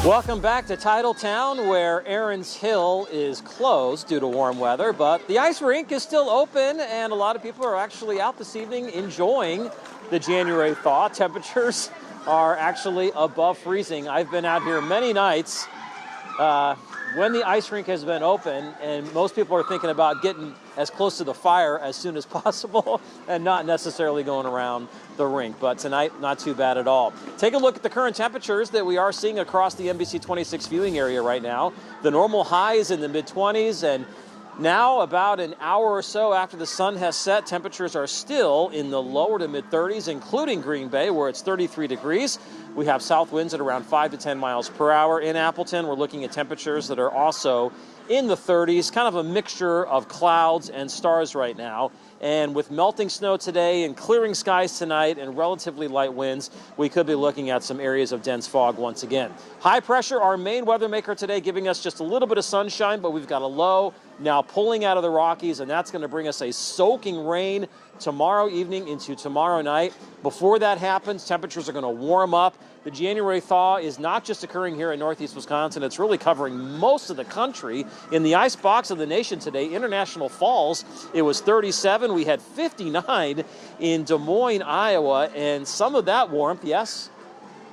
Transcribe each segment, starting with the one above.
Welcome back to Titletown, where Aaron's Hill is closed due to warm weather, but the ice rink is still open, and a lot of people are actually out this evening enjoying the January thaw. Temperatures are actually above freezing. I've been out here many nights when the ice rink has been open, and most people are thinking about getting as close to the fire as soon as possible and not necessarily going around the rink. But tonight, not too bad at all. Take a look at the current temperatures that we are seeing across the NBC 26 viewing area right now. The normal high is in the mid-20s, and now, about an hour or so after the sun has set, temperatures are still in the lower to mid-30s, including Green Bay, where it's 33 degrees. We have south winds at around 5 to 10 miles per hour. In Appleton, we're looking at temperatures that are also in the 30s, kind of a mixture of clouds and stars right now. And with melting snow today and clearing skies tonight and relatively light winds, we could be looking at some areas of dense fog once again. High pressure, our main weather maker today, giving us just a little bit of sunshine, but we've got a low now pulling out of the Rockies, and that's going to bring us a soaking rain tomorrow evening into tomorrow night. Before that happens, temperatures are going to warm up. The January thaw is not just occurring here in northeast Wisconsin, it's really covering most of the country. In the ice box of the nation today, International Falls, it was 37. We had 59 in Des Moines, Iowa, and some of that warmth, yes,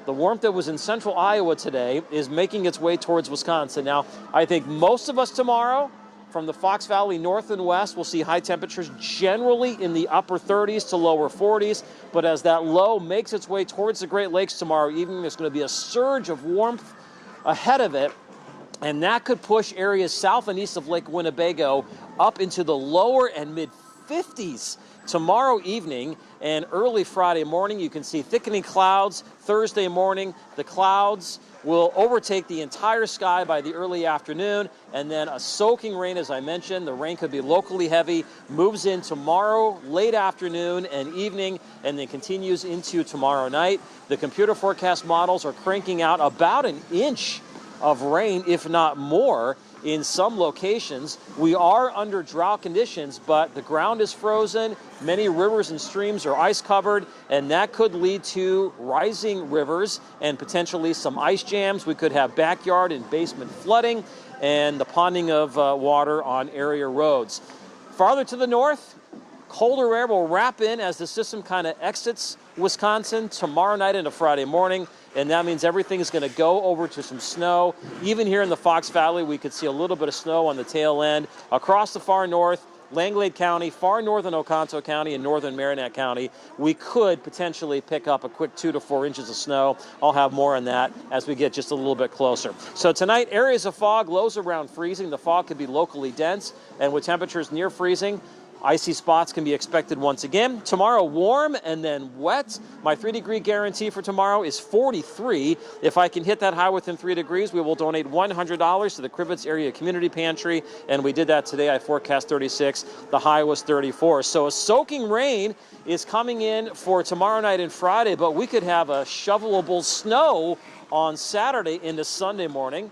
the warmth that was in central Iowa today is making its way towards Wisconsin. Now, I think most of us tomorrow from the Fox Valley north and west will see high temperatures generally in the upper 30s to lower 40s. But as that low makes its way towards the Great Lakes tomorrow evening, there's going to be a surge of warmth ahead of it. And that could push areas south and east of Lake Winnebago up into the lower and mid 50s tomorrow evening and early Friday morning. You can see thickening clouds Thursday morning. The clouds will overtake the entire sky by the early afternoon, and then a soaking rain, as I mentioned. The rain could be locally heavy, moves in tomorrow late afternoon and evening, and then continues into tomorrow night. The computer forecast models are cranking out about an inch of rain, if not more, in some locations. We are under drought conditions, but the ground is frozen. Many rivers and streams are ice covered, and that could lead to rising rivers and potentially some ice jams. We could have backyard and basement flooding and the ponding of water on area roads. Farther to the north, colder air will wrap in as the system kind of exits Wisconsin tomorrow night into Friday morning, and that means everything is going to go over to some snow. Even here in the Fox Valley, we could see a little bit of snow on the tail end. Across the far north, Langlade County, far northern Oconto County, and northern Marinette County, we could potentially pick up a quick 2 to 4 inches of snow. I'll have more on that as we get just a little bit closer. So tonight, areas of fog, lows around freezing. The fog could be locally dense, and with temperatures near freezing, icy spots can be expected once again. Tomorrow, warm and then wet. My 3-degree guarantee for tomorrow is 43. If I can hit that high within 3 degrees, we will donate $100 to the Crivets Area Community Pantry, and we did that today. I forecast 36. The high was 34. So a soaking rain is coming in for tomorrow night and Friday, but we could have a shovelable snow on Saturday into Sunday morning.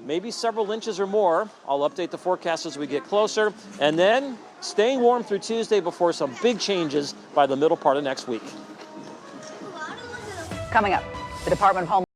Maybe several inches or more. I'll update the forecast as we get closer. And then staying warm through Tuesday before some big changes by the middle part of next week. Coming up, the Department of Homeland